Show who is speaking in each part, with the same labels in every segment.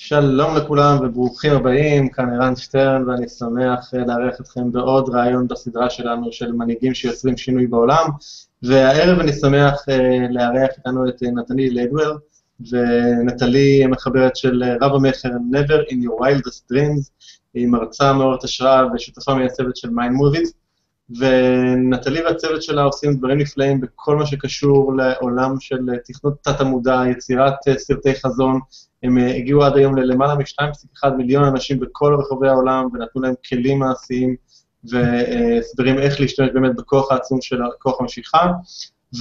Speaker 1: שלום לכולם וברוכים הבאים, כאן ערן שטרן ואני שמח לארח אתכם בעוד רעיון בסדרה שלנו של מנהיגים שיוצרים שינוי בעולם, והערב אני שמח לארח איתנו את נטלי לדוול, ונטלי מחברת של רב המכר Never in your wildest dreams, היא מרצה מעוררת השראה ושותפה מייסדת של Mind Movies, ונטלי והצוות שלה עושים דברים נפלאים בכל מה שקשור לעולם של תכנות תת-המודע, יצירת סרטי חזון. הם הגיעו עד היום ללמעלה מ-2.1 מיליון אנשים בכל רחבי העולם, ונתנו להם כלים מעשיים והסברים איך להשתמש באמת בכוח העצום של כוח המשיכה.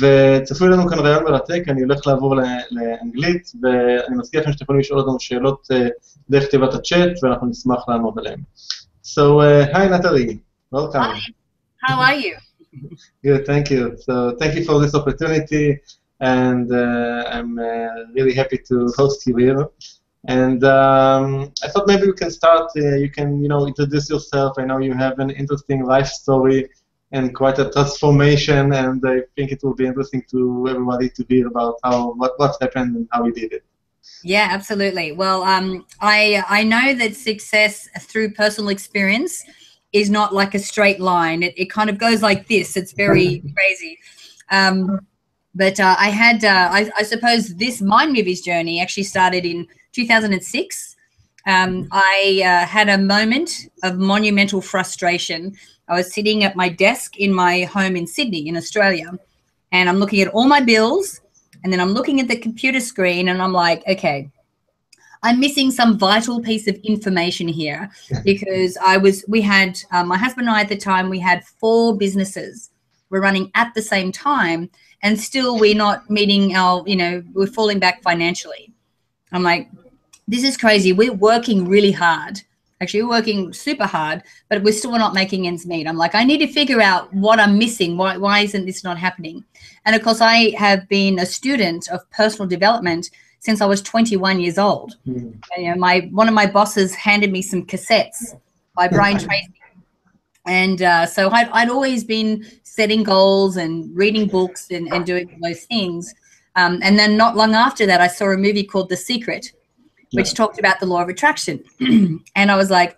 Speaker 1: וצפוי לנו כאן רעיון מרתק, אני הולך לעבור לאנגלית, ואני מזכיר לכם שאתם יכולים לשאול אותנו שאלות דרך תיבת הצ'אט, ואנחנו נשמח לעמוד עליהם. So, hi Natalie, welcome.
Speaker 2: Hi, how are you?
Speaker 1: Good, thank you. So, thank you for this opportunity, and I'm really happy to host you here. And I thought maybe we can start, you can, introduce yourself. I know you have an interesting life story and quite a transformation, and I think it will be interesting to everybody to hear about what's happened and how we did it.
Speaker 2: Yeah, absolutely. Well, I know that success through personal experience is not like a straight line. It kind of goes like this. It's very crazy. But I suppose this Mind Movies journey actually started in 2006. I had a moment of monumental frustration. I was sitting at my desk in my home in Sydney, in Australia, and I'm looking at all my bills, and then I'm looking at the computer screen, and I'm like, okay, I'm missing some vital piece of information here, because my husband and I at the time, we had 4 businesses. We're running at the same time, and still we're not meeting we're falling back financially. I'm like, this is crazy. We're working really hard. Actually, we're working super hard, but we're still not making ends meet. I'm like, I need to figure out what I'm missing. Why isn't this not happening? And of course, I have been a student of personal development since I was 21 years old. And, one of my bosses handed me some cassettes by Brian Tracy. And so I'd always been setting goals and reading books and doing those things. And then not long after that, I saw a movie called The Secret, which talked about the law of attraction. And I was like,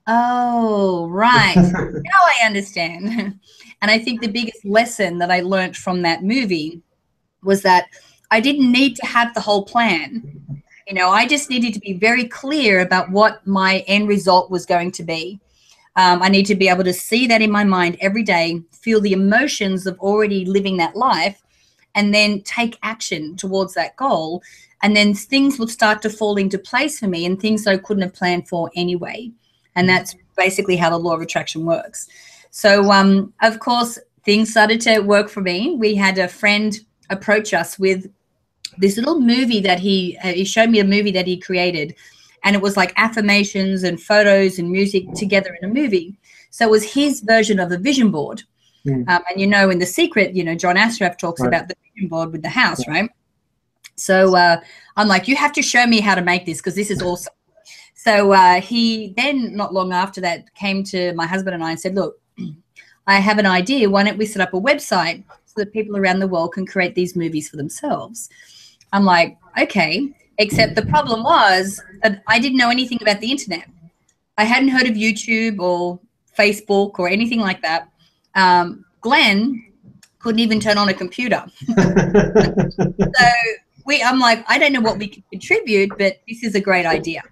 Speaker 2: oh, right. Now I understand. And I think the biggest lesson that I learned from that movie was that I didn't need to have the whole plan. I just needed to be very clear about what my end result was going to be. I need to be able to see that in my mind every day, feel the emotions of already living that life, and then take action towards that goal. And then things would start to fall into place for me, and things I couldn't have planned for anyway. And that's basically how the law of attraction works. So, of course, things started to work for me. We had a friend approach us with this little movie that he showed me a movie that he created. And it was like affirmations and photos and music together in a movie. So it was his version of a vision board. And in The Secret, John Ashraf talks about the vision board with the house, right? So I'm like, you have to show me how to make this, because this is awesome. So he then, not long after that, came to my husband and I and said, look, I have an idea. Why don't we set up a website so that people around the world can create these movies for themselves? I'm like, okay, except the problem was that I didn't know anything about the internet. I hadn't heard of YouTube or Facebook or anything like that. Glenn couldn't even turn on a computer. So I'm like, I don't know what we can contribute, but this is a great idea.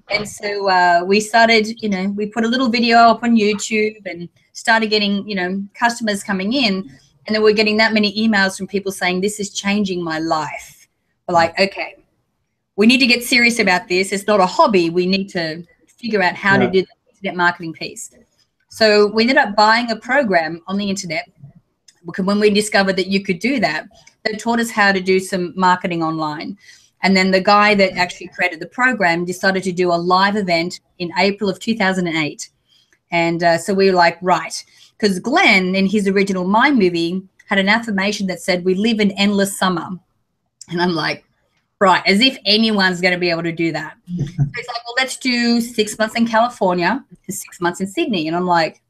Speaker 2: And so we started, we put a little video up on YouTube and started getting, customers coming in. And then we're getting that many emails from people saying, this is changing my life. We're like, okay, we need to get serious about this. It's not a hobby. We need to figure out how to do the internet marketing piece. So we ended up buying a program on the internet, because when we discovered that you could do that, that taught us how to do some marketing online. And then the guy that actually created the program decided to do a live event in April of 2008. And so we were like, right, because Glenn in his original Mind movie had an affirmation that said, we live in endless summer. And I'm like, right, as if anyone's going to be able to do that. So he's like, well, let's do 6 months in California and 6 months in Sydney. And I'm like,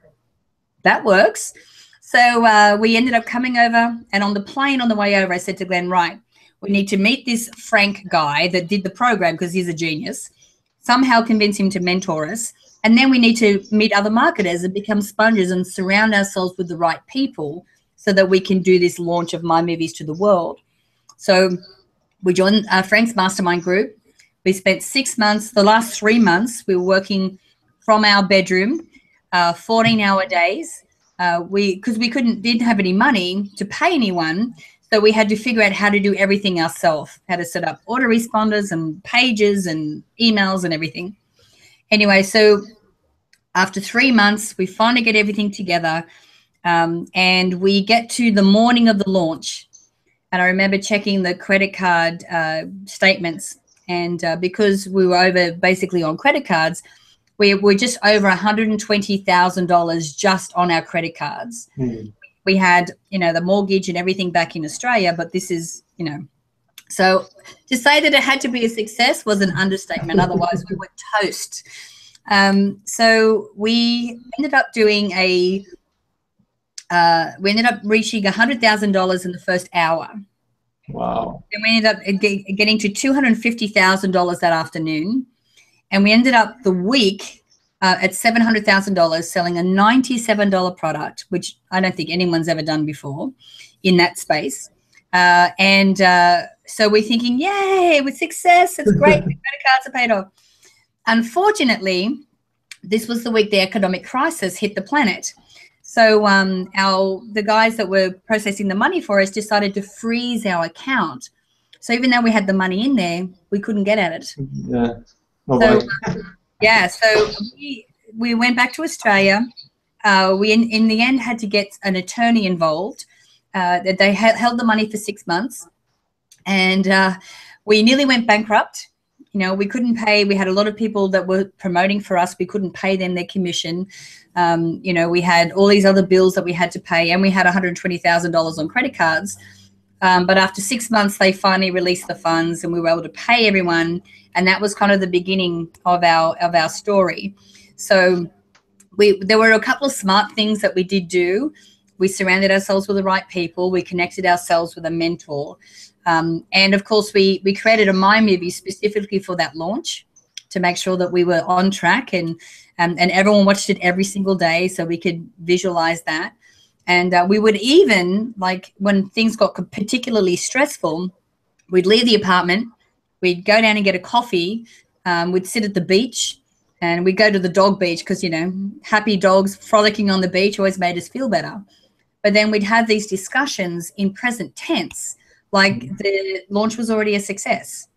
Speaker 2: that works. So we ended up coming over, and on the plane on the way over, I said to Glenn, right, we need to meet this Frank guy that did the program, because he's a genius. somehow convince him to mentor us. And then we need to meet other marketers and become sponges and surround ourselves with the right people so that we can do this launch of My Movies to the world. So we joined Frank's mastermind group. We spent 6 months, the last 3 months, we were working from our bedroom, 14-hour days. Because we didn't have any money to pay anyone, so we had to figure out how to do everything ourselves, how to set up autoresponders and pages and emails and everything. Anyway, so after 3 months, we finally get everything together, and we get to the morning of the launch. And I remember checking the credit card statements, and because we were over basically on credit cards, we were just over $120,000 just on our credit cards. We had, the mortgage and everything back in Australia, but this is, so to say that it had to be a success was an understatement. Otherwise, we were toast. So we ended up doing we ended up reaching $100,000 in the first hour.
Speaker 1: Wow.
Speaker 2: And we ended up getting to $250,000 that afternoon. And we ended up the week at $700,000 selling a $97 product, which I don't think anyone's ever done before in that space. So we're thinking, yay, with success, it's great. The credit cards are paid off. Unfortunately, this was the week the economic crisis hit the planet. So the guys that were processing the money for us decided to freeze our account. So even though we had the money in there, we couldn't get at it.
Speaker 1: Yeah. Oh,
Speaker 2: so so we went back to Australia. We in the end had to get an attorney involved. They held the money for 6 months, and we nearly went bankrupt. We couldn't pay. We had a lot of people that were promoting for us. We couldn't pay them their commission. We had all these other bills that we had to pay, and we had $120,000 on credit cards. But after 6 months, they finally released the funds, and we were able to pay everyone. And that was kind of the beginning of our story. So there were a couple of smart things that we did do. We surrounded ourselves with the right people. We connected ourselves with a mentor. And of course, we created a My Movie specifically for that launch to make sure that we were on track, and everyone watched it every single day so we could visualize that. And we would even, like, when things got particularly stressful, we'd leave the apartment, we'd go down and get a coffee, we'd sit at the beach, and we'd go to the dog beach because, happy dogs frolicking on the beach always made us feel better. But then we'd have these discussions in present tense, like the launch was already a success.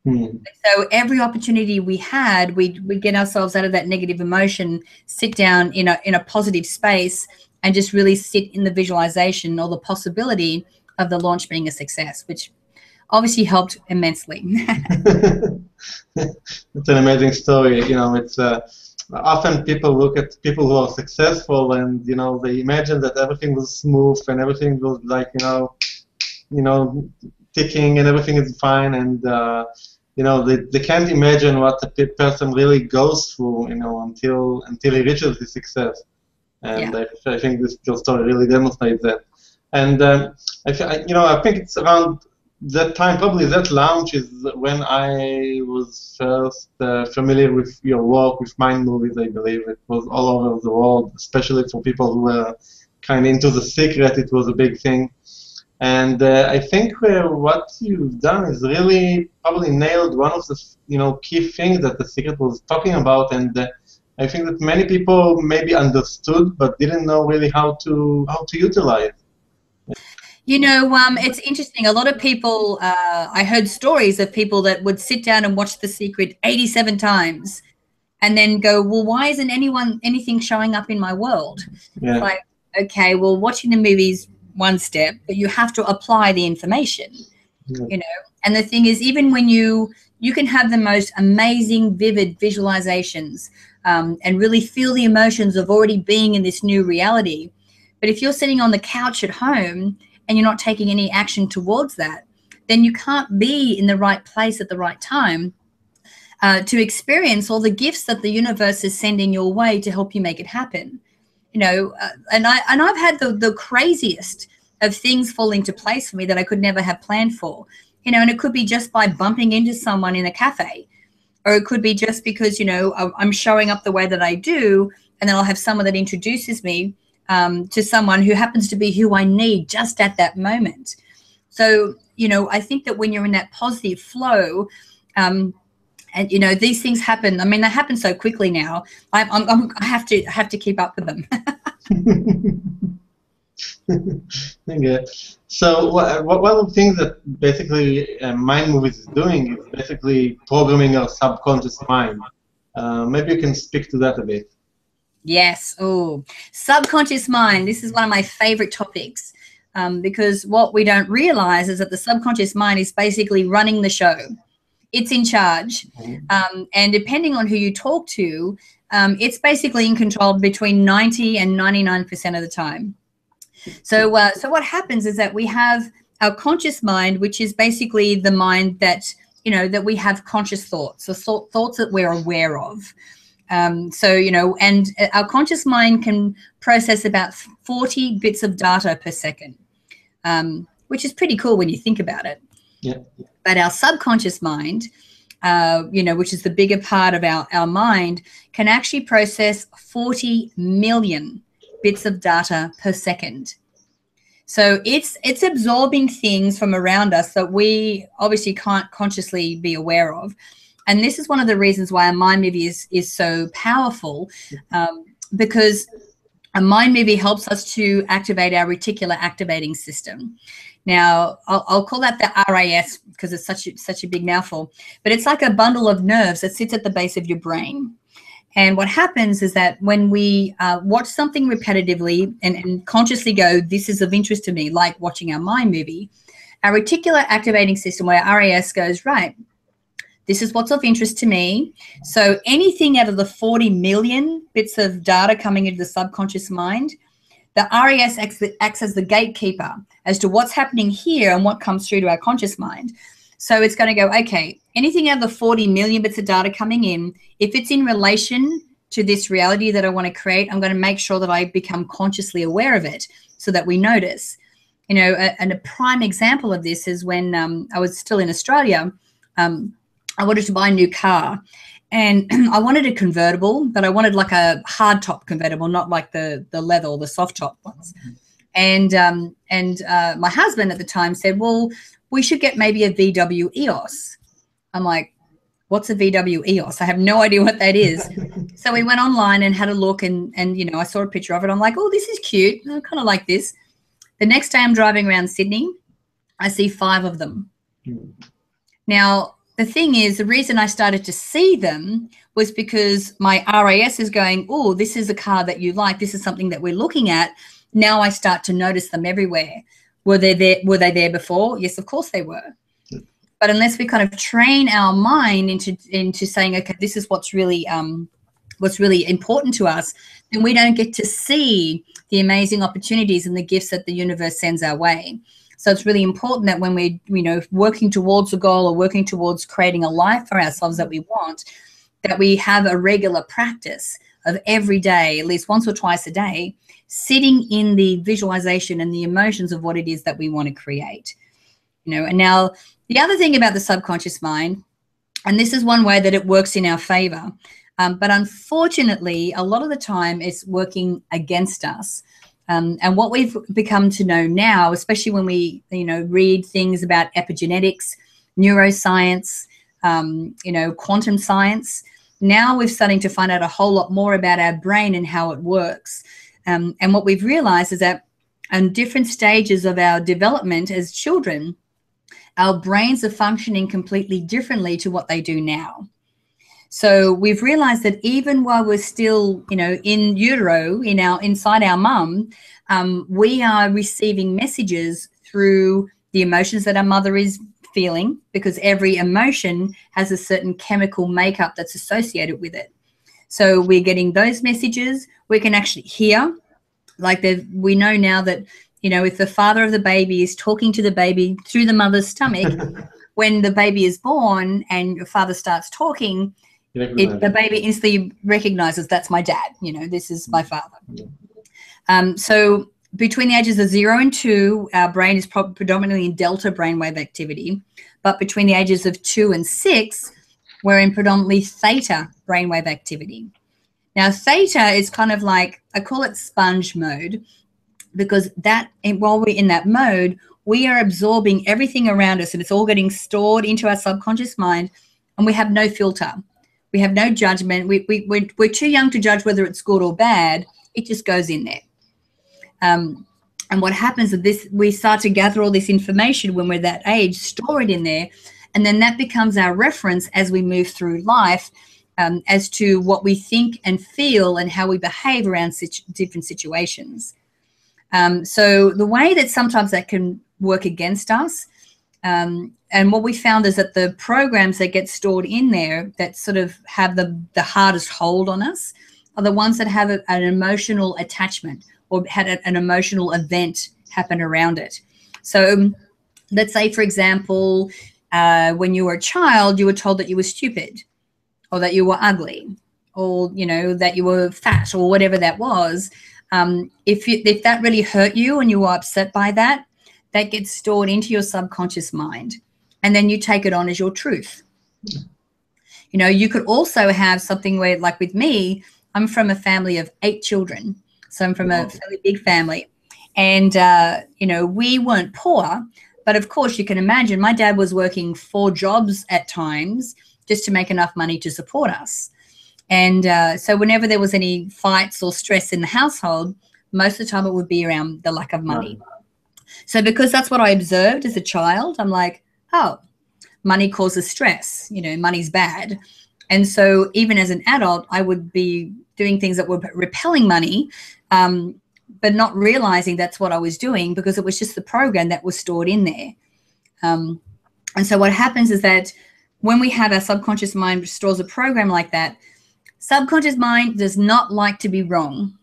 Speaker 2: So every opportunity we had, we'd get ourselves out of that negative emotion, sit down in a positive space, and just really sit in the visualization or the possibility of the launch being a success, which obviously helped immensely.
Speaker 1: It's an amazing story. It's often people look at people who are successful and, they imagine that everything was smooth and everything was like, ticking and everything is fine, and they can't imagine what the person really goes through, until he reaches his success. And I think this story really demonstrates that. And I think it's around that time, probably that launch is when I was first familiar with your work with Mind Movies. I believe it was all over the world, especially for people who were kind of into the secret. It was a big thing. And I think what you've done is really probably nailed one of the key things that the secret was talking about, and I think that many people maybe understood but didn't know really how to utilize.
Speaker 2: It's interesting. A lot of people, I heard stories of people that would sit down and watch The Secret 87 times and then go, well, why isn't anything showing up in my world?
Speaker 1: Yeah.
Speaker 2: It's like, okay, well, watching the movies one step, but you have to apply the information, and the thing is, even when you can have the most amazing, vivid visualizations and really feel the emotions of already being in this new reality. But if you're sitting on the couch at home and you're not taking any action towards that, then you can't be in the right place at the right time to experience all the gifts that the universe is sending your way to help you make it happen. And I've had the craziest of things fall into place for me that I could never have planned for, and it could be just by bumping into someone in a cafe. Or it could be just because, I'm showing up the way that I do, and then I'll have someone that introduces me to someone who happens to be who I need just at that moment. So, I think that when you're in that positive flow, and these things happen. I mean, they happen so quickly now. I have to keep up with them.
Speaker 1: Okay. So one of the things that basically Mind Movies is doing is basically programming our subconscious mind. Maybe you can speak to that a bit.
Speaker 2: Yes. Oh, subconscious mind. This is one of my favorite topics because what we don't realize is that the subconscious mind is basically running the show. It's in charge. And depending on who you talk to, it's basically in control between 90 and 99% of the time. So what happens is that we have our conscious mind, which is basically the mind that, that we have conscious thoughts, so thoughts that we're aware of. And our conscious mind can process about 40 bits of data per second, which is pretty cool when you think about it.
Speaker 1: Yeah.
Speaker 2: But our subconscious mind, which is the bigger part of our mind, can actually process 40 million bits of data per second. So it's absorbing things from around us that we obviously can't consciously be aware of. And this is one of the reasons why a mind movie is so powerful, because a mind movie helps us to activate our reticular activating system. Now, I'll call that the RAS because it's such a big mouthful, but it's like a bundle of nerves that sits at the base of your brain. And what happens is that when we watch something repetitively and consciously go, this is of interest to me, like watching our mind movie, our reticular activating system, where our RAS goes, right, this is what's of interest to me. So anything out of the 40 million bits of data coming into the subconscious mind, the RAS acts as the gatekeeper as to what's happening here and what comes through to our conscious mind. So it's going to go, okay, anything out of the 40 million bits of data coming in, if it's in relation to this reality that I want to create, I'm going to make sure that I become consciously aware of it so that we notice. And a prime example of this is when I was still in Australia, I wanted to buy a new car. And I wanted a convertible, but I wanted like a hard top convertible, not like the leather or the soft top ones. And my husband at the time said, well, we should get maybe a VW EOS. I'm like, what's a VW EOS? I have no idea what that is. So we went online and had a look and I saw a picture of it. I'm like, oh, this is cute. I kind of like this. The next day I'm driving around Sydney. I see 5 of them. Now, the thing is, the reason I started to see them was because my RAS is going, oh, this is a car that you like. This is something that we're looking at. Now I start to notice them everywhere. Were they there before? Yes, of course they were. But unless we kind of train our mind into saying, okay, this is what's really important to us, then we don't get to see the amazing opportunities and the gifts that the universe sends our way. So it's really important that when we're, working towards a goal or working towards creating a life for ourselves that we want, that we have a regular practice of every day, at least once or twice a day, sitting in the visualization and the emotions of what it is that we want to create. And now the other thing about the subconscious mind, and this is one way that it works in our favor, but unfortunately, a lot of the time it's working against us. And what we've become to know now, especially when we, read things about epigenetics, neuroscience, quantum science, now we're starting to find out a whole lot more about our brain and how it works. And what we've realized is that in different stages of our development as children, our brains are functioning completely differently to what they do now. So we've realized that even while we're still, in utero, inside our mum, we are receiving messages through the emotions that our mother is feeling, because every emotion has a certain chemical makeup that's associated with it. So we're getting those messages. We can actually hear, we know now that, if the father of the baby is talking to the baby through the mother's stomach, when the baby is born and your father starts talking, the baby instantly recognizes, that's my dad, this is my father. So between the ages of 0 and 2, our brain is predominantly in delta brainwave activity. But between the ages of 2 and 6, we're in predominantly theta brainwave activity. Now, theta is kind of like, I call it sponge mode, because while we're in that mode, we are absorbing everything around us, and it's all getting stored into our subconscious mind, and we have no filter. We have no judgment. We're too young to judge whether it's good or bad. It just goes in there. And what happens is we start to gather all this information when we're that age, store it in there, and then that becomes our reference as we move through life, as to what we think and feel and how we behave around different situations. So the way that sometimes that can work against us, and what we found is that the programs that get stored in there that sort of have the hardest hold on us are the ones that have an emotional attachment or had an emotional event happen around it. So let's say, for example, when you were a child, you were told that you were stupid, or that you were ugly, or, you know, that you were fat, or whatever that was. If that really hurt you and you were upset by that, that gets stored into your subconscious mind, and then you take it on as your truth. You know, you could also have something where, like with me, I'm from a family of 8 children. So I'm from a fairly big family. And, you know, we weren't poor, but of course you can imagine my dad was working 4 jobs at times just to make enough money to support us. And so whenever there was any fights or stress in the household, most of the time it would be around the lack of money. So because that's what I observed as a child, I'm like, oh, money causes stress, you know, money's bad. And so even as an adult, I would be doing things that were repelling money, but not realizing that's what I was doing, because it was just the program that was stored in there. And so what happens is that when we have our subconscious mind stores a program like that, subconscious mind does not like to be wrong.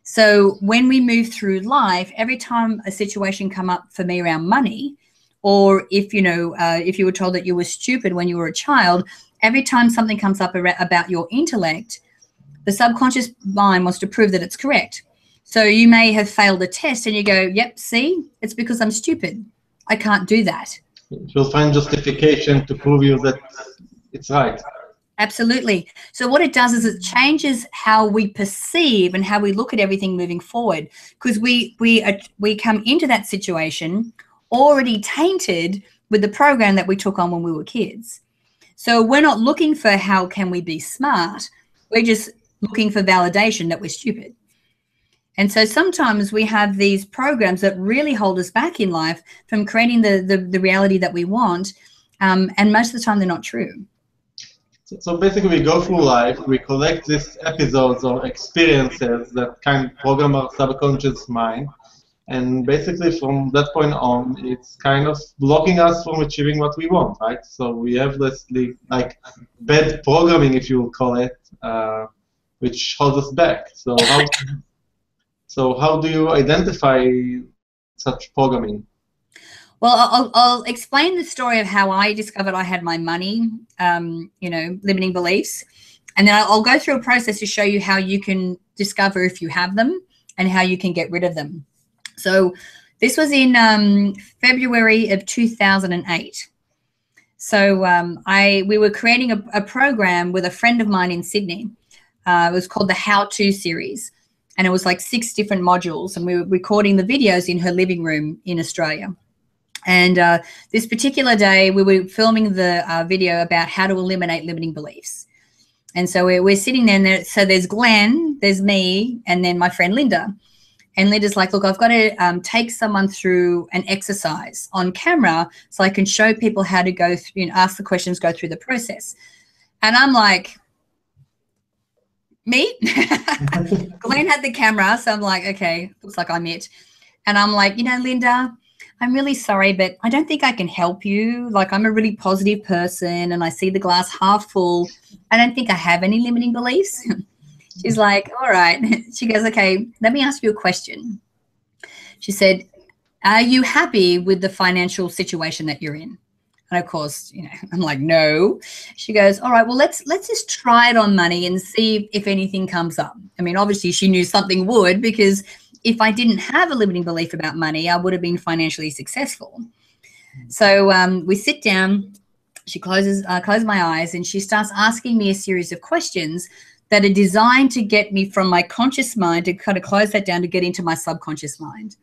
Speaker 2: So when we move through life, every time a situation come up for me around money, or if, you know, if you were told that you were stupid when you were a child, every time something comes up about your intellect, the subconscious mind wants to prove that it's correct. So you may have failed a test and you go, yep, see, it's because I'm stupid. I can't do that.
Speaker 1: You'll find justification to prove you that it's right.
Speaker 2: Absolutely. So what it does is it changes how we perceive and how we look at everything moving forward, because we come into that situation already tainted with the program that we took on when we were kids. So we're not looking for how can we be smart. We're just looking for validation that we're stupid. And so sometimes we have these programs that really hold us back in life from creating the reality that we want, and most of the time they're not true.
Speaker 1: So basically we go through life, we collect these episodes or experiences that kind of program our subconscious mind, and basically from that point on, it's kind of blocking us from achieving what we want, right? So we have this like bad programming, if you will call it, which holds us back. So how do you identify such programming?
Speaker 2: Well, I'll explain the story of how I discovered I had my money, you know, limiting beliefs. And then I'll go through a process to show you how you can discover if you have them and how you can get rid of them. So this was in February of 2008. So we were creating a program with a friend of mine in Sydney. It was called the How To series. And it was like 6 different modules. And we were recording the videos in her living room in Australia. And this particular day, we were filming the video about how to eliminate limiting beliefs. And so we're sitting there, and so there's Glenn, there's me, and then my friend Linda. And Linda's like, look, I've got to take someone through an exercise on camera so I can show people how to go through, you know, ask the questions, go through the process. And I'm like, me? Glenn had the camera, so I'm like, okay, looks like I'm it. And I'm like, you know, Linda, I'm really sorry, but I don't think I can help you. Like, I'm a really positive person and I see the glass half full. I don't think I have any limiting beliefs. She's like, all right. She goes, okay, let me ask you a question. She said, are you happy with the financial situation that you're in? And of course, you know, I'm like, no. She goes, all right, well, let's just try it on money and see if anything comes up. I mean, obviously she knew something would, because if I didn't have a limiting belief about money, I would have been financially successful. So we sit down She closes my eyes, and she starts asking me a series of questions that are designed to get me from my conscious mind to kind of close that down to get into my subconscious mind.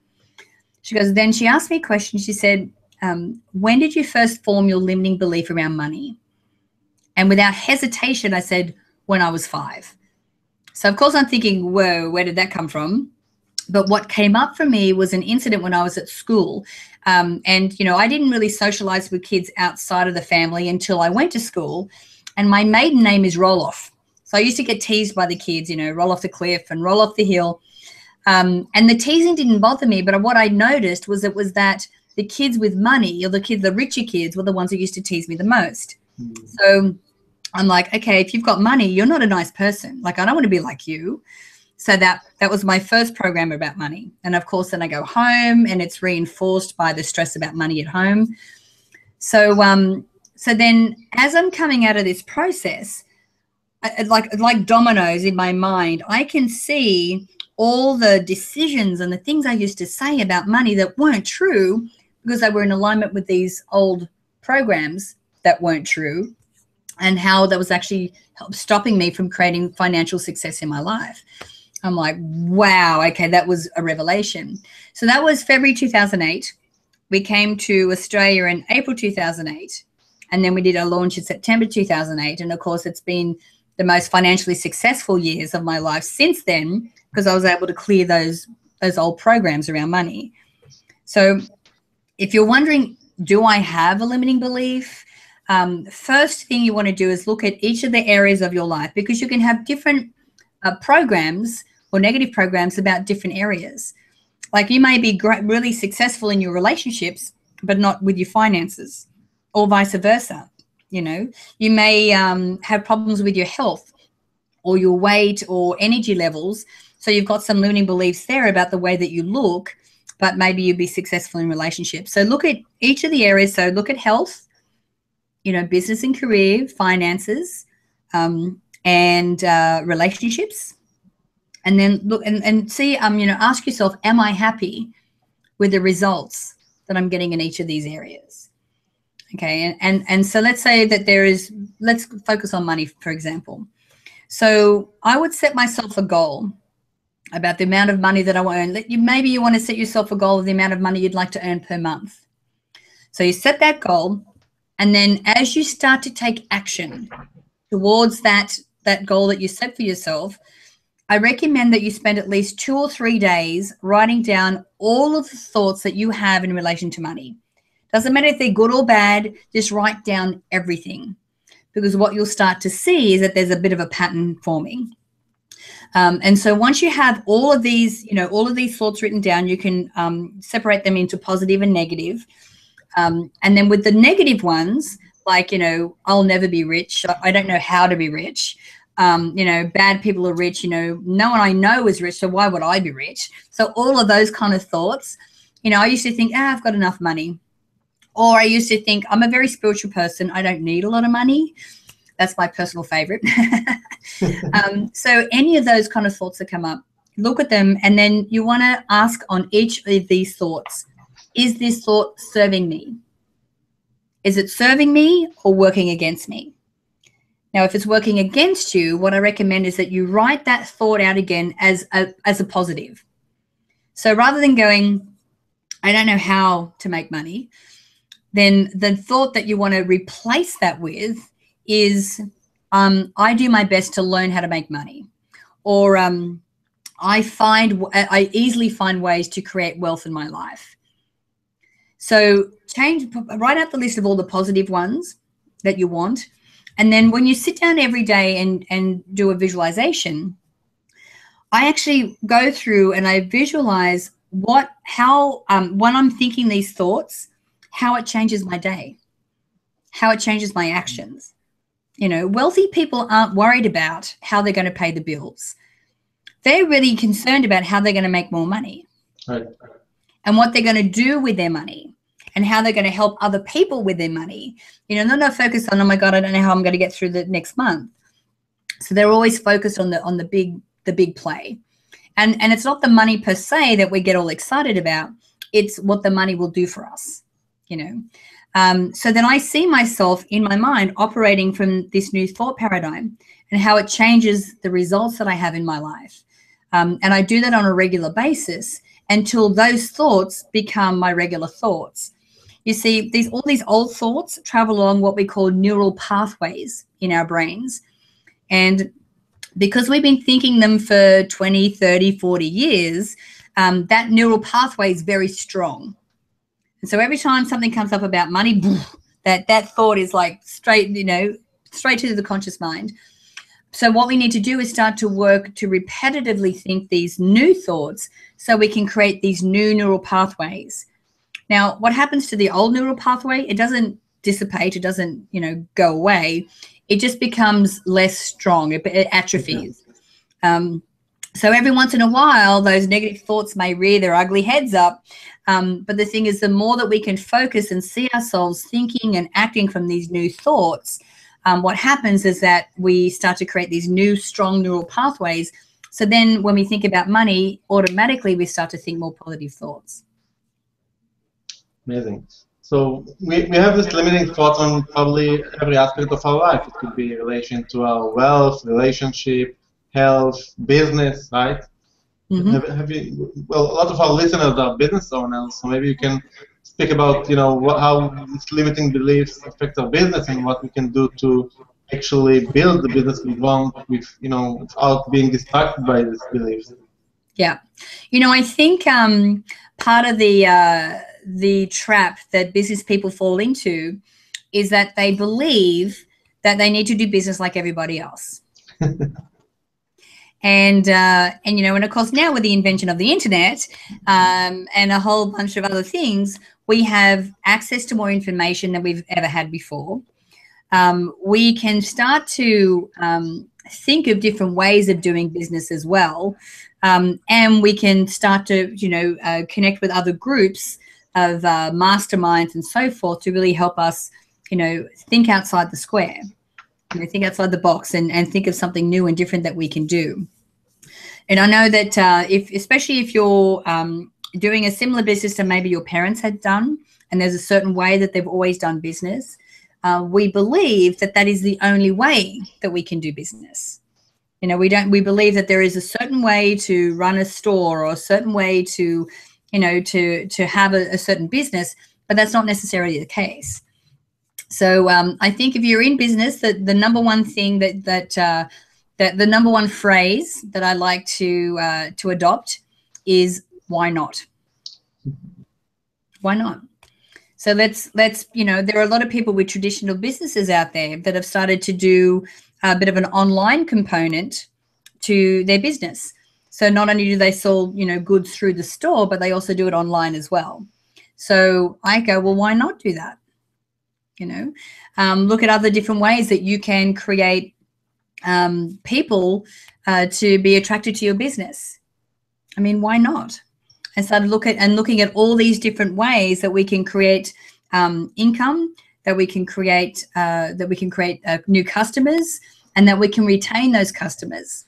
Speaker 2: Then she asked me a question. She said, when did you first form your limiting belief around money? And without hesitation, I said, when I was 5. So of course I'm thinking, whoa, where did that come from? But what came up for me was an incident when I was at school. And, you know, I didn't really socialize with kids outside of the family until I went to school. And my maiden name is Roll-Off. So I used to get teased by the kids, you know, roll off the cliff and roll off the hill. And the teasing didn't bother me. But what I noticed was that the kids with money, or the richer kids, were the ones who used to tease me the most. So I'm like, okay, if you've got money, you're not a nice person. Like, I don't want to be like you. So that was my first program about money. And of course, then I go home and it's reinforced by the stress about money at home. So then as I'm coming out of this process, like dominoes in my mind, I can see all the decisions and the things I used to say about money that weren't true because they were in alignment with these old programs that weren't true, and how that was actually stopping me from creating financial success in my life. I'm like, wow, okay, that was a revelation. So that was February 2008. We came to Australia in April 2008, and then we did our launch in September 2008. And of course, it's been the most financially successful years of my life since then, because I was able to clear those old programs around money. So if you're wondering, do I have a limiting belief? First thing you want to do is look at each of the areas of your life, because you can have different programs or negative programs about different areas. Like, you may be really successful in your relationships, but not with your finances, or vice versa. You know, you may have problems with your health or your weight or energy levels. So you've got some limiting beliefs there about the way that you look, but maybe you'll be successful in relationships. So look at each of the areas. So look at health, you know, business and career, finances, and relationships. And then look and see, you know, ask yourself, am I happy with the results that I'm getting in each of these areas? Okay. And so let's say that let's focus on money, for example. So I would set myself a goal about the amount of money that I want to earn. Maybe you want to set yourself a goal of the amount of money you'd like to earn per month. So you set that goal. And then as you start to take action towards that goal that you set for yourself, I recommend that you spend at least 2 or 3 days writing down all of the thoughts that you have in relation to money. Doesn't matter if they're good or bad, just write down everything. Because what you'll start to see is that there's a bit of a pattern forming. And so once you have all of these thoughts written down, you can separate them into positive and negative. And then with the negative ones, like, you know, I'll never be rich. I don't know how to be rich. You know, bad people are rich. You know, no one I know is rich, so why would I be rich? So all of those kind of thoughts, you know, I used to think, I've got enough money. Or I used to think, I'm a very spiritual person. I don't need a lot of money. That's my personal favorite. So any of those kind of thoughts that come up, look at them, and then you want to ask on each of these thoughts, is this thought serving me? Is it serving me or working against me? Now, if it's working against you, what I recommend is that you write that thought out again as a positive. So rather than going, I don't know how to make money, then the thought that you want to replace that with is, I do my best to learn how to make money. Or I easily find ways to create wealth in my life. So write out the list of all the positive ones that you want. And then when you sit down every day and do a visualization, I actually go through and I visualize when I'm thinking these thoughts, how it changes my day, how it changes my actions. You know, wealthy people aren't worried about how they're going to pay the bills. They're really concerned about how they're going to make more money,
Speaker 1: right,
Speaker 2: and what they're going to do with their money, and how they're going to help other people with their money. You know, they're not focused on, oh my God, I don't know how I'm going to get through the next month. So they're always focused on the big play. And it's not the money per se that we get all excited about. It's what the money will do for us, you know. So then I see myself in my mind operating from this new thought paradigm and how it changes the results that I have in my life. And I do that on a regular basis until those thoughts become my regular thoughts. You see, all these old thoughts travel along what we call neural pathways in our brains. And because we've been thinking them for 20, 30, 40 years, that neural pathway is very strong. And so every time something comes up about money, that thought is like straight to the conscious mind. So what we need to do is start to work to repetitively think these new thoughts so we can create these new neural pathways. Now, what happens to the old neural pathway? It doesn't dissipate. It doesn't, go away. It just becomes less strong. It atrophies. So every once in a while, those negative thoughts may rear their ugly heads up. But the thing is, the more that we can focus and see ourselves thinking and acting from these new thoughts, what happens is that we start to create these new strong neural pathways. So then when we think about money, automatically we start to think more positive thoughts.
Speaker 1: Amazing. So we have this limiting thoughts on probably every aspect of our life. It could be in relation to our wealth, relationship, health, business, right?
Speaker 2: Mm-hmm.
Speaker 1: Well, a lot of our listeners are business owners, so maybe you can speak about, how these limiting beliefs affect our business and what we can do to actually build the business we want without being distracted by these beliefs.
Speaker 2: Yeah. I think part of the trap that business people fall into is that they believe that they need to do business like everybody else. And of course, now with the invention of the internet and a whole bunch of other things, we have access to more information than we've ever had before. We can start to think of different ways of doing business as well. And we can start to, connect with other groups of masterminds and so forth to really help us, think outside the square, think outside the box and think of something new and different that we can do. And I know that especially if you're doing a similar business to maybe your parents had done, and there's a certain way that they've always done business, we believe that is the only way that we can do business. We believe that there is a certain way to run a store or a certain way to, to have a certain business, but that's not necessarily the case. So I think if you're in business, that the number one thing that the number one phrase that I like to adopt is why not? Why not? So let's there are a lot of people with traditional businesses out there that have started to do a bit of an online component to their business. So not only do they sell, goods through the store, but they also do it online as well. So I go, well, why not do that? Look at other different ways that you can create people to be attracted to your business. I mean, why not? And started looking at all these different ways that we can create income, that we can create new customers, and that we can retain those customers.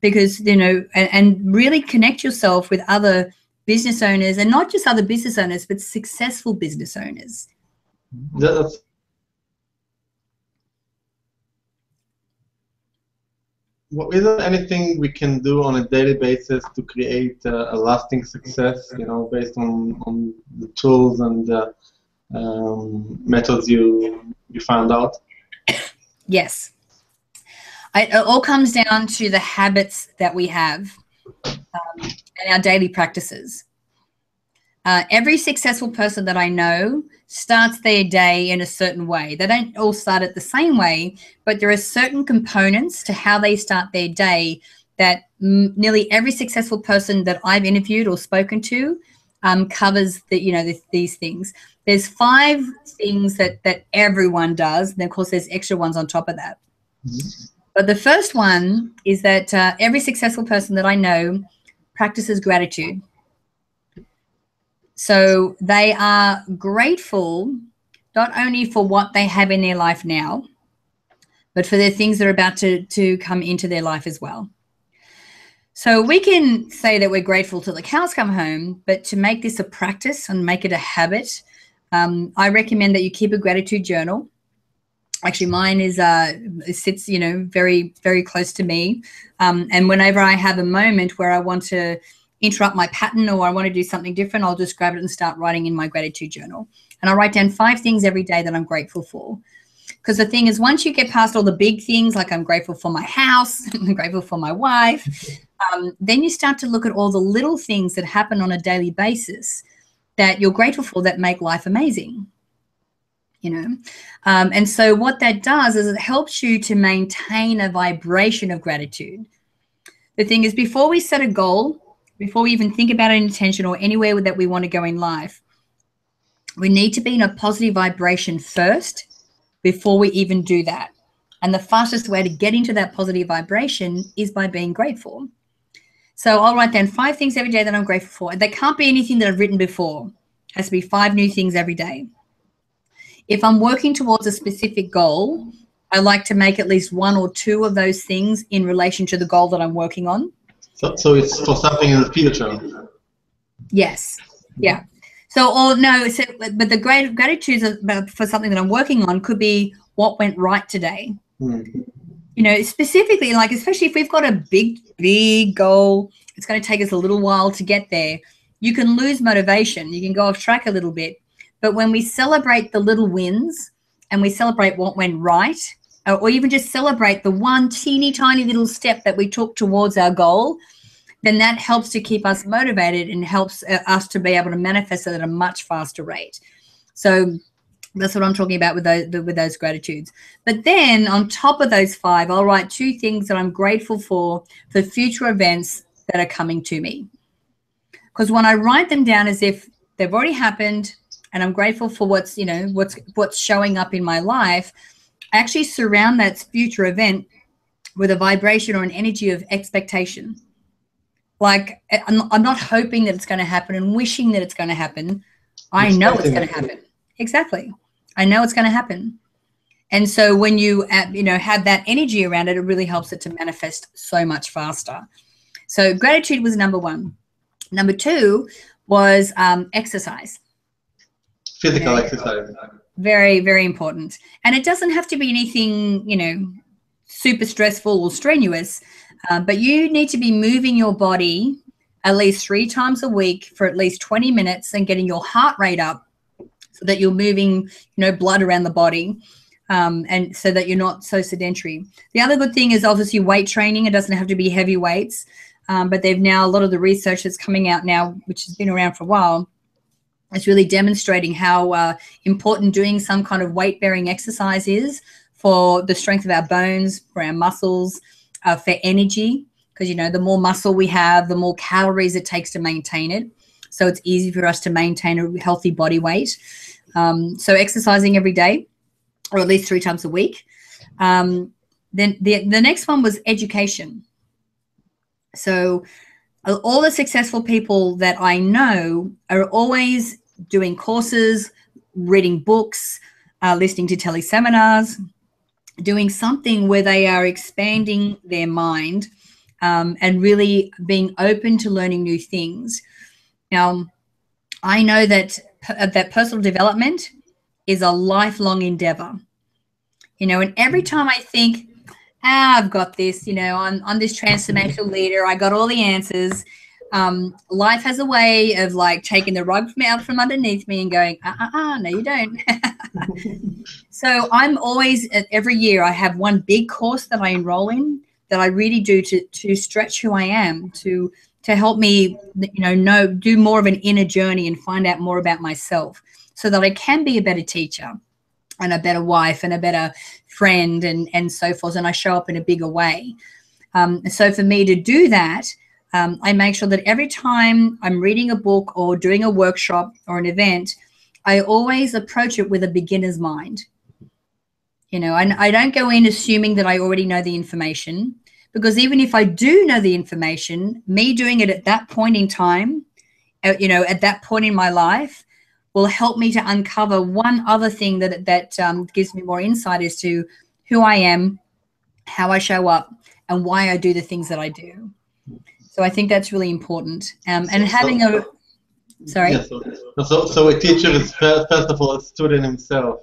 Speaker 2: Because and really connect yourself with other business owners, and not just other business owners, but successful business owners.
Speaker 1: Is there anything we can do on a daily basis to create a lasting success, based on the tools and methods you found out?
Speaker 2: Yes. It all comes down to the habits that we have and our daily practices. Every successful person that I know starts their day in a certain way. They don't all start it the same way, but there are certain components to how they start their day that nearly every successful person that I've interviewed or spoken to covers these things. There's 5 things that everyone does, and of course there's extra ones on top of that. Mm-hmm. But the first one is that every successful person that I know practices gratitude. So they are grateful not only for what they have in their life now, but for the things that are about to come into their life as well. So we can say that we're grateful till the cows come home, but to make this a practice and make it a habit, I recommend that you keep a gratitude journal. Actually, mine is it sits, very, very close to me. And whenever I have a moment where I want to interrupt my pattern or I want to do something different, I'll just grab it and start writing in my gratitude journal. And I write down 5 things every day that I'm grateful for. Because the thing is, once you get past all the big things, like I'm grateful for my house, I'm grateful for my wife, then you start to look at all the little things that happen on a daily basis that you're grateful for that make life amazing. And so what that does is it helps you to maintain a vibration of gratitude. The thing is, before we set a goal, before we even think about an intention or anywhere that we want to go in life, we need to be in a positive vibration first before we even do that. And the fastest way to get into that positive vibration is by being grateful. So I'll write down 5 things every day that I'm grateful for. They can't be anything that I've written before. It has to be 5 new things every day. If I'm working towards a specific goal, I like to make at least 1 or 2 of those things in relation to the goal that I'm working on.
Speaker 1: So it's for something in the future?
Speaker 2: Yes. Yeah. But the gratitudes for something that I'm working on could be what went right today. Specifically, like, especially if we've got a big goal, it's going to take us a little while to get there. You can lose motivation. You can go off track a little bit. But when we celebrate the little wins and we celebrate what went right, or even just celebrate the one teeny tiny little step that we took towards our goal, then that helps to keep us motivated and helps us to be able to manifest it at a much faster rate. So that's what I'm talking about with those gratitudes. But then on top of those 5, I'll write 2 things that I'm grateful for future events that are coming to me. Because when I write them down as if they've already happened and I'm grateful for what's showing up in my life, I actually surround that future event with a vibration or an energy of expectation. Like, I'm not hoping that it's going to happen and wishing that it's going to happen. I know it's going to happen. Exactly. I know it's going to happen. And so when you have that energy around it, it really helps it to manifest so much faster. So gratitude was number 1. Number 2 was exercise.
Speaker 1: Physical exercise.
Speaker 2: Very, very important. And it doesn't have to be anything, super stressful or strenuous, but you need to be moving your body at least 3 times a week for at least 20 minutes and getting your heart rate up so that you're moving, blood around the body, and so that you're not so sedentary. The other good thing is obviously weight training. It doesn't have to be heavy weights, but they've now, a lot of the research that's coming out now, which has been around for a while, it's really demonstrating how important doing some kind of weight-bearing exercise is for the strength of our bones, for our muscles, for energy, because, the more muscle we have, the more calories it takes to maintain it. So it's easy for us to maintain a healthy body weight. So exercising every day, or at least 3 times a week. Then the next one was education. So all the successful people that I know are always doing courses, reading books, listening to teleseminars, doing something where they are expanding their mind, and really being open to learning new things. Now, I know that personal development is a lifelong endeavor. And every time I think, I've got this, I'm this transformational leader, I got all the answers, life has a way of like taking the rug out from underneath me and going, no, you don't. So I'm always, every year I have one big course that I enroll in that I really do to stretch who I am, to help me, do more of an inner journey and find out more about myself so that I can be a better teacher and a better wife and a better friend and so forth, and I show up in a bigger way. So for me to do that, I make sure that every time I'm reading a book or doing a workshop or an event, I always approach it with a beginner's mind. I don't go in assuming that I already know the information, because even if I do know the information, me doing it at that point in time, at that point in my life, will help me to uncover one other thing that gives me more insight as to who I am, how I show up, and why I do the things that I do. So I think that's really important. And having Sorry?
Speaker 1: Yes, so a teacher is first of all a student himself,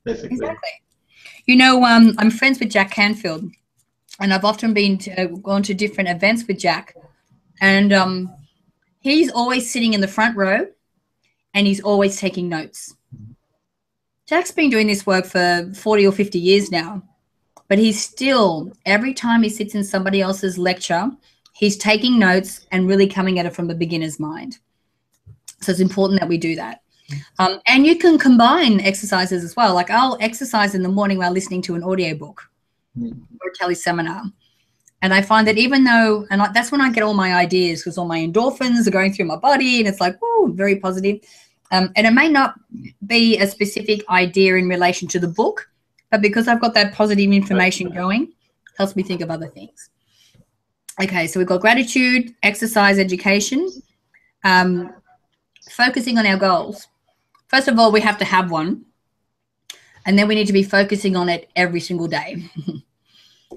Speaker 1: basically.
Speaker 2: Exactly. You know, I'm friends with Jack Canfield, and I've often gone to different events with Jack, and he's always sitting in the front row, and he's always taking notes. Jack's been doing this work for 40 or 50 years now, but he's still, every time he sits in somebody else's lecture, he's taking notes and really coming at it from a beginner's mind. So it's important that we do that. And you can combine exercises as well. Like I'll exercise in the morning while listening to an audiobook or a teleseminar. And I find that even though, and that's when I get all my ideas, because all my endorphins are going through my body and it's like, woo, very positive. And it may not be a specific idea in relation to the book, but because I've got that positive information going, helps me think of other things. Okay, so we've got gratitude, exercise, education, focusing on our goals. First of all, we have to have one, and then we need to be focusing on it every single day.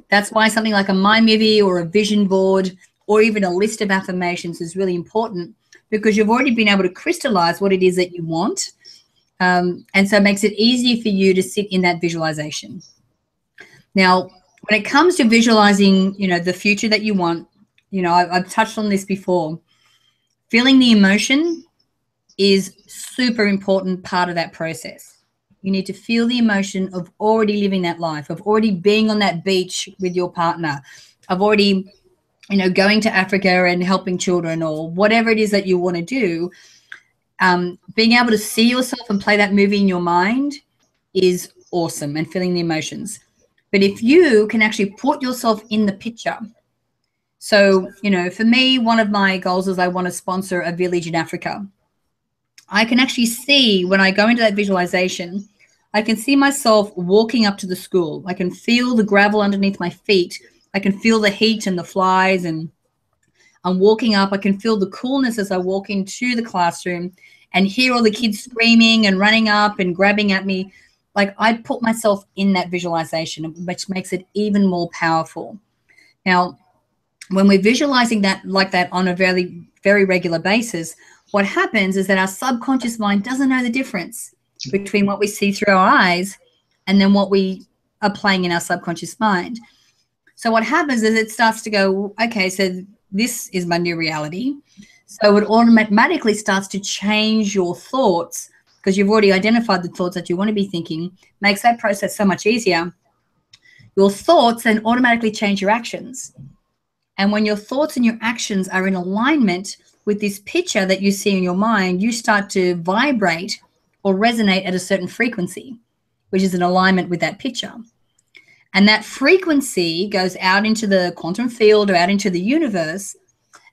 Speaker 2: That's why something like a mind movie or a vision board or even a list of affirmations is really important, because you've already been able to crystallize what it is that you want. And so it makes it easier for you to sit in that visualization. Now, when it comes to visualizing, you know, the future that you want, you know, I've touched on this before. Feeling the emotion is super important part of that process. You need to feel the emotion of already living that life, of already being on that beach with your partner, of already, you know, going to Africa and helping children or whatever it is that you want to do. Being able to see yourself and play that movie in your mind is awesome, and feeling the emotions. But if you can actually put yourself in the picture. So, you know, for me, one of my goals is I want to sponsor a village in Africa. I can actually see, when I go into that visualization, I can see myself walking up to the school. I can feel the gravel underneath my feet. I can feel the heat and the flies, and I'm walking up. I can feel the coolness as I walk into the classroom and hear all the kids screaming and running up and grabbing at me. Like, I put myself in that visualization, which makes it even more powerful. Now, when we're visualizing that like that on a very, very regular basis, what happens is that our subconscious mind doesn't know the difference between what we see through our eyes and then what we are playing in our subconscious mind. So what happens is it starts to go, okay, so this is my new reality. So it automatically starts to change your thoughts, because you've already identified the thoughts that you want to be thinking, makes that process so much easier. Your thoughts then automatically change your actions. And when your thoughts and your actions are in alignment with this picture that you see in your mind, you start to vibrate or resonate at a certain frequency, which is in alignment with that picture. And that frequency goes out into the quantum field or out into the universe.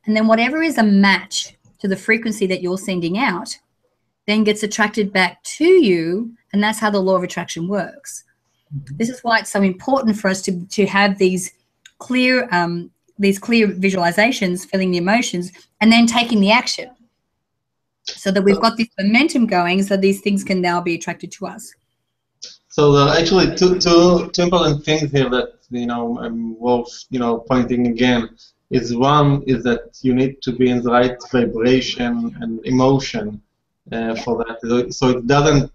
Speaker 2: And then whatever is a match to the frequency that you're sending out then gets attracted back to you. And that's how the law of attraction works. This is why it's so important for us to have these clear visualizations, feeling the emotions, and then taking the action, so that we've got this momentum going, so these things can now be attracted to us.
Speaker 1: So there are actually two important things here that, you know, I'm worth, you know, pointing again. Is one is that you need to be in the right vibration and emotion for that. So it doesn't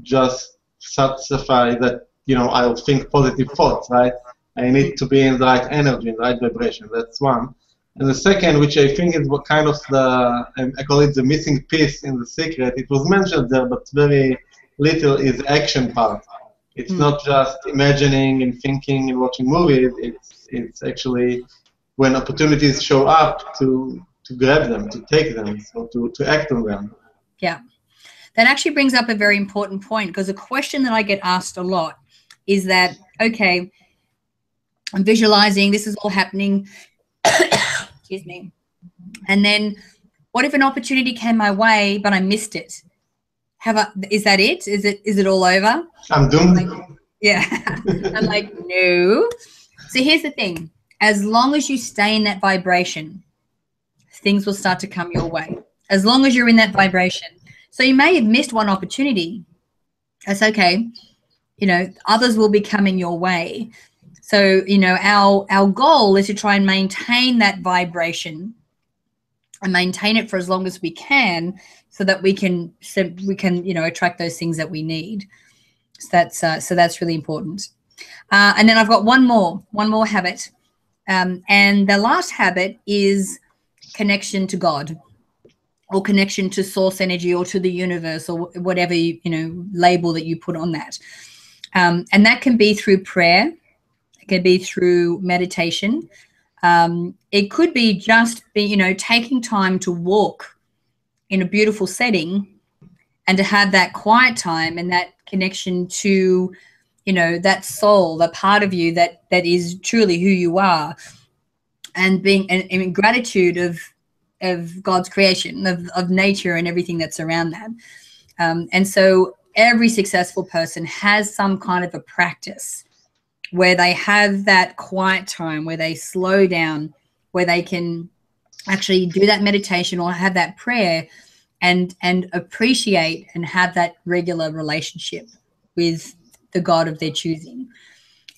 Speaker 1: just satisfy that, you know, I'll think positive thoughts, right? I need to be in the right energy, in the right vibration. That's one. And the second, which I think is what kind of the, I call it the missing piece in the secret. It was mentioned there, but very little, is the action part. It's not just imagining and thinking and watching movies. It's actually when opportunities show up to grab them, to take them, so to act on them.
Speaker 2: Yeah. That actually brings up a very important point, because a question that I get asked a lot is that, okay, I'm visualizing, this is all happening, excuse me, and then what if an opportunity came my way but I missed it? Is that it? Is it all over?
Speaker 1: I'm doomed.
Speaker 2: Yeah. I'm like, no. So here's the thing. As long as you stay in that vibration, things will start to come your way. As long as you're in that vibration. So you may have missed one opportunity. That's okay. You know, others will be coming your way. So, you know, our goal is to try and maintain that vibration and maintain it for as long as we can, so that we can attract those things that we need. So that's really important. And then I've got one more habit, and the last habit is connection to God, or connection to source energy, or to the universe, or whatever label that you put on that. And that can be through prayer. It can be through meditation. It could be just taking time to walk in a beautiful setting, and to have that quiet time and that connection to, that soul, the part of you that is truly who you are, and being in gratitude of God's creation, of nature and everything that's around that. And so every successful person has some kind of a practice where they have that quiet time, where they slow down, where they can actually do that meditation or have that prayer and appreciate and have that regular relationship with the God of their choosing.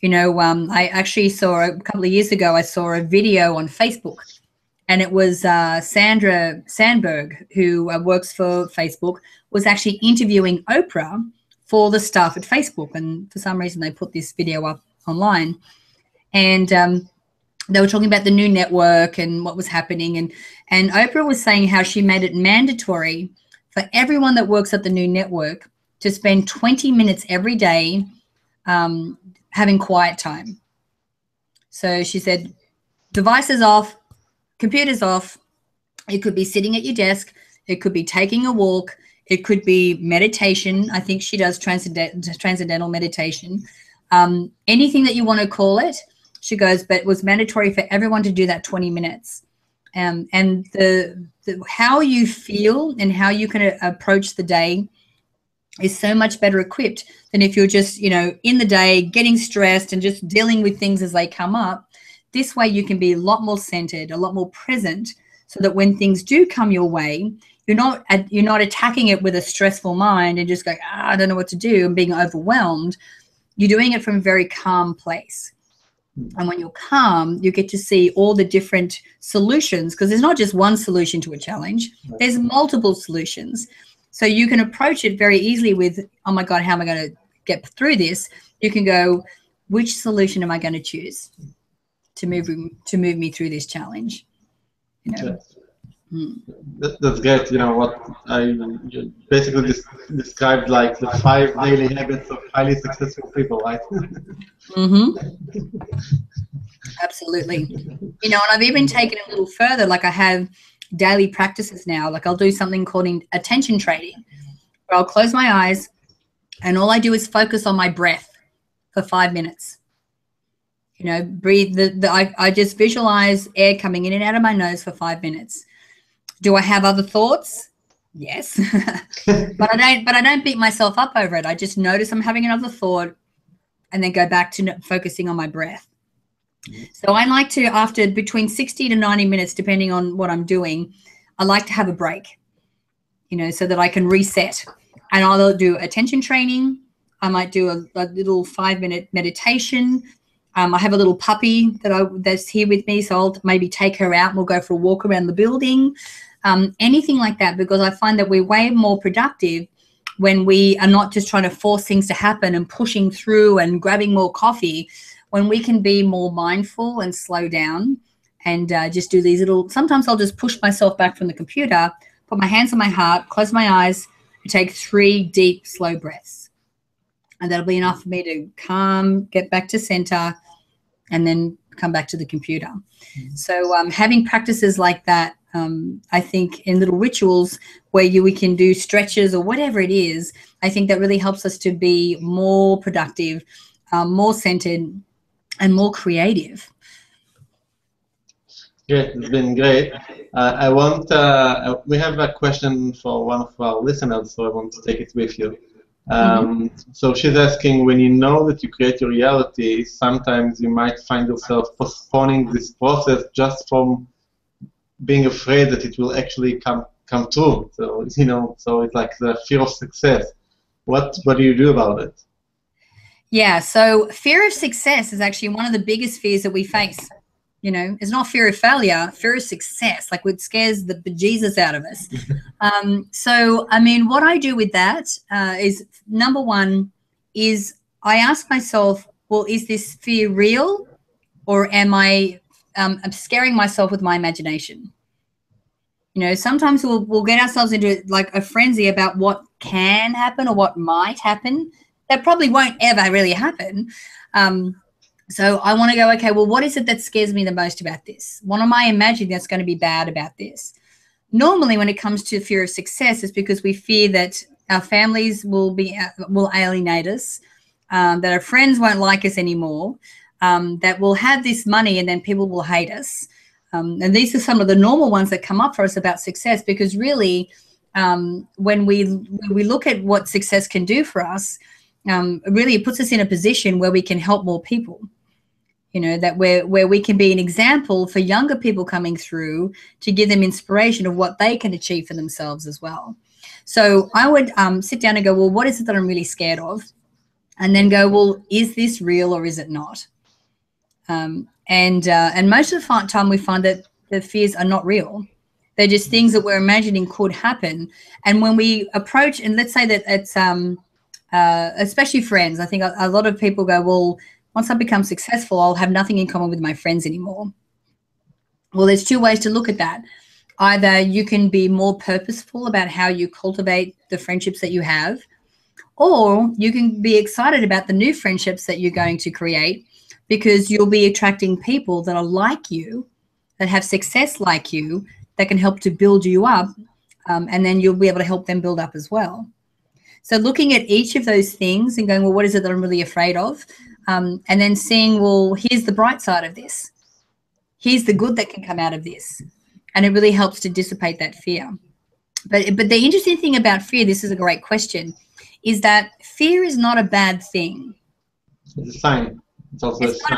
Speaker 2: I actually saw a couple of years ago, I saw a video on Facebook, and it was Sandra Sandberg, who works for Facebook, was actually interviewing Oprah for the staff at Facebook. And for some reason, they put this video up online. And they were talking about the new network and what was happening. And Oprah was saying how she made it mandatory for everyone that works at the new network to spend 20 minutes every day having quiet time. So she said, devices off, computers off. It could be sitting at your desk. It could be taking a walk. It could be meditation. I think she does transcendental meditation. Anything that you want to call it. She goes, but it was mandatory for everyone to do that 20 minutes. And the how you feel and how you can approach the day is so much better equipped than if you're just, in the day getting stressed and just dealing with things as they come up. This way you can be a lot more centered, a lot more present, so that when things do come your way, you're not attacking it with a stressful mind and just going, I don't know what to do, and being overwhelmed. You're doing it from a very calm place. And when you're calm, you get to see all the different solutions, because there's not just one solution to a challenge. There's multiple solutions. So you can approach it very easily with, oh my God, how am I going to get through this? You can go, which solution am I going to choose to move me through this challenge?
Speaker 1: That's great. What you basically described, like the 5 daily habits of highly successful people, right?
Speaker 2: Absolutely. And I've even taken it a little further. Like I have daily practices now. Like I'll do something called attention training, where I'll close my eyes and all I do is focus on my breath for 5 minutes. Breathe. I just visualize air coming in and out of my nose for 5 minutes. Do I have other thoughts? Yes. but I don't beat myself up over it. I just notice I'm having another thought and then go back to focusing on my breath. So I like to, after between 60 to 90 minutes, depending on what I'm doing, I like to have a break, so that I can reset. And I'll do attention training. I might do a little 5-minute meditation. I have a little puppy that's here with me, so I'll maybe take her out and we'll go for a walk around the building. Anything like that, because I find that we're way more productive when we are not just trying to force things to happen and pushing through and grabbing more coffee, when we can be more mindful and slow down and just do these little, sometimes I'll just push myself back from the computer, put my hands on my heart, close my eyes, and take 3 deep, slow breaths. And that'll be enough for me to calm, get back to center, and then come back to the computer. So having practices like that, I think in little rituals where we can do stretches or whatever it is, I think that really helps us to be more productive, more centered, and more creative.
Speaker 1: Great, it's been great. We have a question for one of our listeners, so I want to take it with you. So she's asking, when you know that you create your reality, sometimes you might find yourself postponing this process just from being afraid that it will actually come true. So so it's like the fear of success. What do you do about it?
Speaker 2: Yeah, so fear of success is actually one of the biggest fears that we face. You know, it's not fear of failure, fear of success. Like, it scares the bejesus out of us. So, I mean, what I do with that is, number one, is I ask myself, well, is this fear real, or am I I'm scaring myself with my imagination? You know, sometimes we'll get ourselves into like a frenzy about what can happen or what might happen. That probably won't ever really happen. So I want to go, okay, well, what is it that scares me the most about this? What am I imagining that's going to be bad about this? Normally, when it comes to fear of success, it's because we fear that our families will alienate us, that our friends won't like us anymore, that we'll have this money and then people will hate us. And these are some of the normal ones that come up for us about success, because really, when we look at what success can do for us, really it puts us in a position where we can help more people. You know, that where we can be an example for younger people coming through to give them inspiration of what they can achieve for themselves as well. So I would sit down and go, well, what is it that I'm really scared of? And then go, well, is this real or is it not? And most of the time we find that the fears are not real. They're just things that we're imagining could happen. And when we approach, and let's say that it's especially friends, I think a lot of people go, well, once I become successful, I'll have nothing in common with my friends anymore. Well, there's two ways to look at that. Either you can be more purposeful about how you cultivate the friendships that you have, or you can be excited about the new friendships that you're going to create, because you'll be attracting people that are like you, that have success like you, that can help to build you up, and then you'll be able to help them build up as well. So looking at each of those things and going, well, what is it that I'm really afraid of? And then seeing, well, here's the bright side of this. Here's the good that can come out of this. And it really helps to dissipate that fear. But the interesting thing about fear, this is a great question, is that fear is not a bad thing.
Speaker 1: It's a sign. It's also a sign.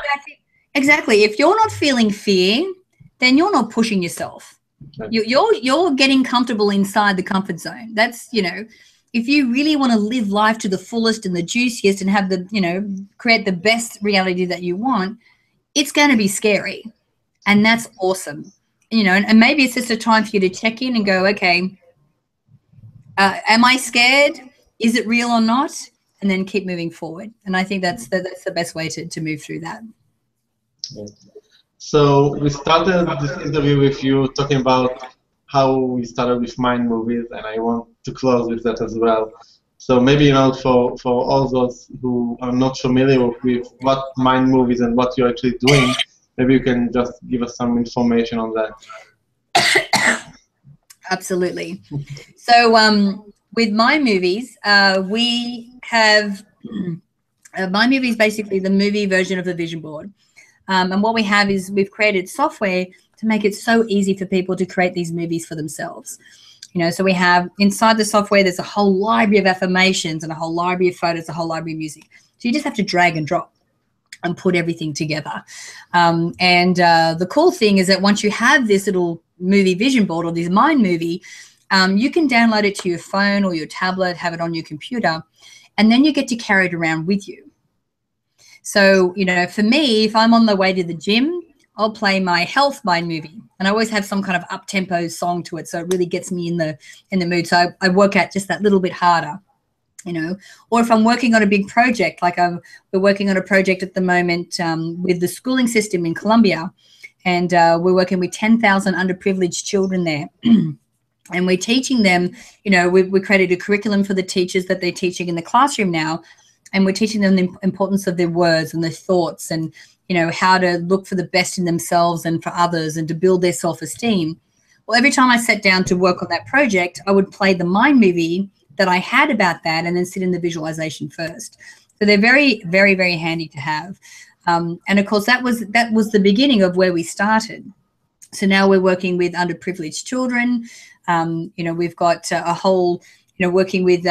Speaker 2: Exactly. If you're not feeling fear, then you're not pushing yourself. Okay. You're getting comfortable inside the comfort zone. That's, you know, if you really want to live life to the fullest and the juiciest and have the, you know, create the best reality that you want, it's going to be scary. And that's awesome. You know, and maybe it's just a time for you to check in and go, okay, am I scared? Is it real or not? And then keep moving forward. And I think that's the best way to move through that.
Speaker 1: So we started this interview with you talking about how we started with mind movies, and I want to close with that as well. So maybe, you know, for all those who are not familiar with what mind movies and what you're actually doing, maybe you can just give us some information on that.
Speaker 2: Absolutely. So with Mind Movies, we have Mind Movies, basically the movie version of the vision board. And what we have is we've created software to make it so easy for people to create these movies for themselves. You know, so we have inside the software, there's a whole library of affirmations and a whole library of photos, a whole library of music. So you just have to drag and drop and put everything together. The cool thing is that once you have this little movie vision board or this mind movie, you can download it to your phone or your tablet, have it on your computer, and then you get to carry it around with you. So, you know, for me, if I'm on the way to the gym, I'll play my health mind movie, and I always have some kind of up-tempo song to it, so it really gets me in the mood. So I work out just that little bit harder, you know. Or if I'm working on a big project, like we're working on a project at the moment with the schooling system in Colombia, and we're working with 10,000 underprivileged children there. And we're teaching them, you know, we created a curriculum for the teachers that they're teaching in the classroom now, and we're teaching them the importance of their words and their thoughts, and, you know, how to look for the best in themselves and for others, and to build their self-esteem. Well, every time I sat down to work on that project, I would play the mind movie that I had about that, and then sit in the visualization first. So they're very, very, very handy to have. And of course, that was the beginning of where we started. So now we're working with underprivileged children. You know, we've got a whole, you know, working with,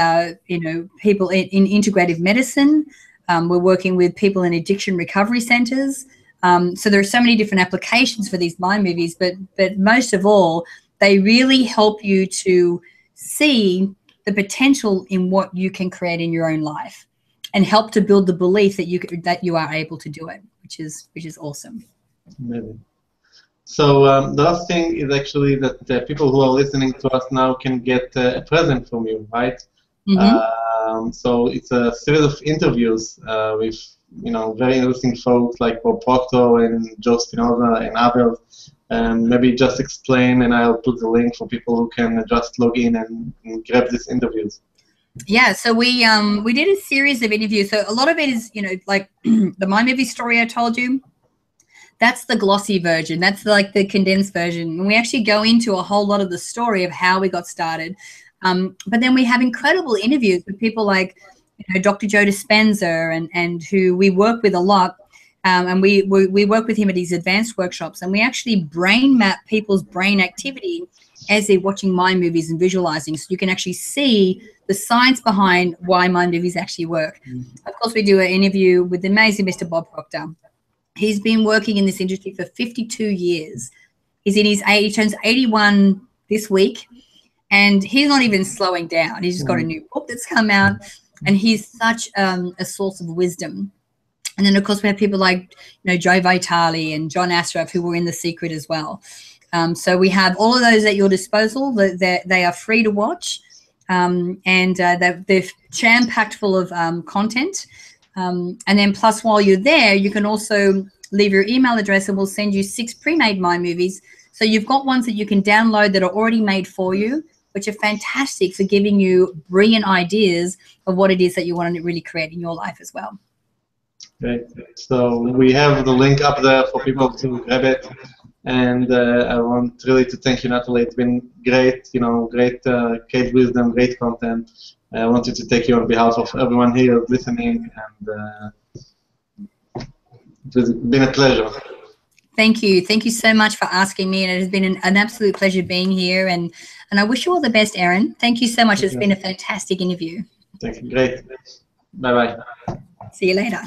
Speaker 2: you know, people in integrative medicine. We're working with people in addiction recovery centers. So there are so many different applications for these mind movies, but most of all, they really help you to see the potential in what you can create in your own life, and help to build the belief that you are able to do it, which is awesome.
Speaker 1: Amazing. So the last thing is actually that the people who are listening to us now can get a present from you, right? So it's a series of interviews with very interesting folks like Bob Proctor and Joe Spinoza and others. Maybe just explain, and I'll put the link for people who can just log in and grab these interviews.
Speaker 2: Yeah, so we did a series of interviews. So a lot of it is, like the My Movie story I told you. That's the glossy version. That's like the condensed version. And we actually go into a whole lot of the story of how we got started. But then we have incredible interviews with people like Dr. Joe Dispenza and who we work with a lot. And we work with him at his advanced workshops. And we actually brain map people's brain activity as they're watching my movies and visualizing. So you can actually see the science behind why my movies actually work. Of course, we do an interview with the amazing Mr. Bob Proctor. He's been working in this industry for 52 years. He turns 81 this week, and he's not even slowing down. He's just got a new book that's come out, and he's such a source of wisdom. And then, of course, we have people like Joe Vitale and John Ashraf, who were in The Secret as well. So we have all of those at your disposal. They are free to watch, and they're jam-packed full of content. And then plus while you're there, you can also leave your email address and we'll send you 6 pre-made My Movies. So you've got ones that you can download that are already made for you, which are fantastic for giving you brilliant ideas of what it is that you want to really create in your life as well.
Speaker 1: Great. So we have the link up there for people to grab it. And I want really to thank you, Natalie. It's been great, great wisdom, great content. I wanted to thank you on behalf of everyone here listening, and it's been a pleasure.
Speaker 2: Thank you. Thank you so much for asking me, and it has been an absolute pleasure being here, and I wish you all the best, Eran. Thank you so much. It's been a fantastic interview.
Speaker 1: Thank you. Great. Bye-bye.
Speaker 2: See you later.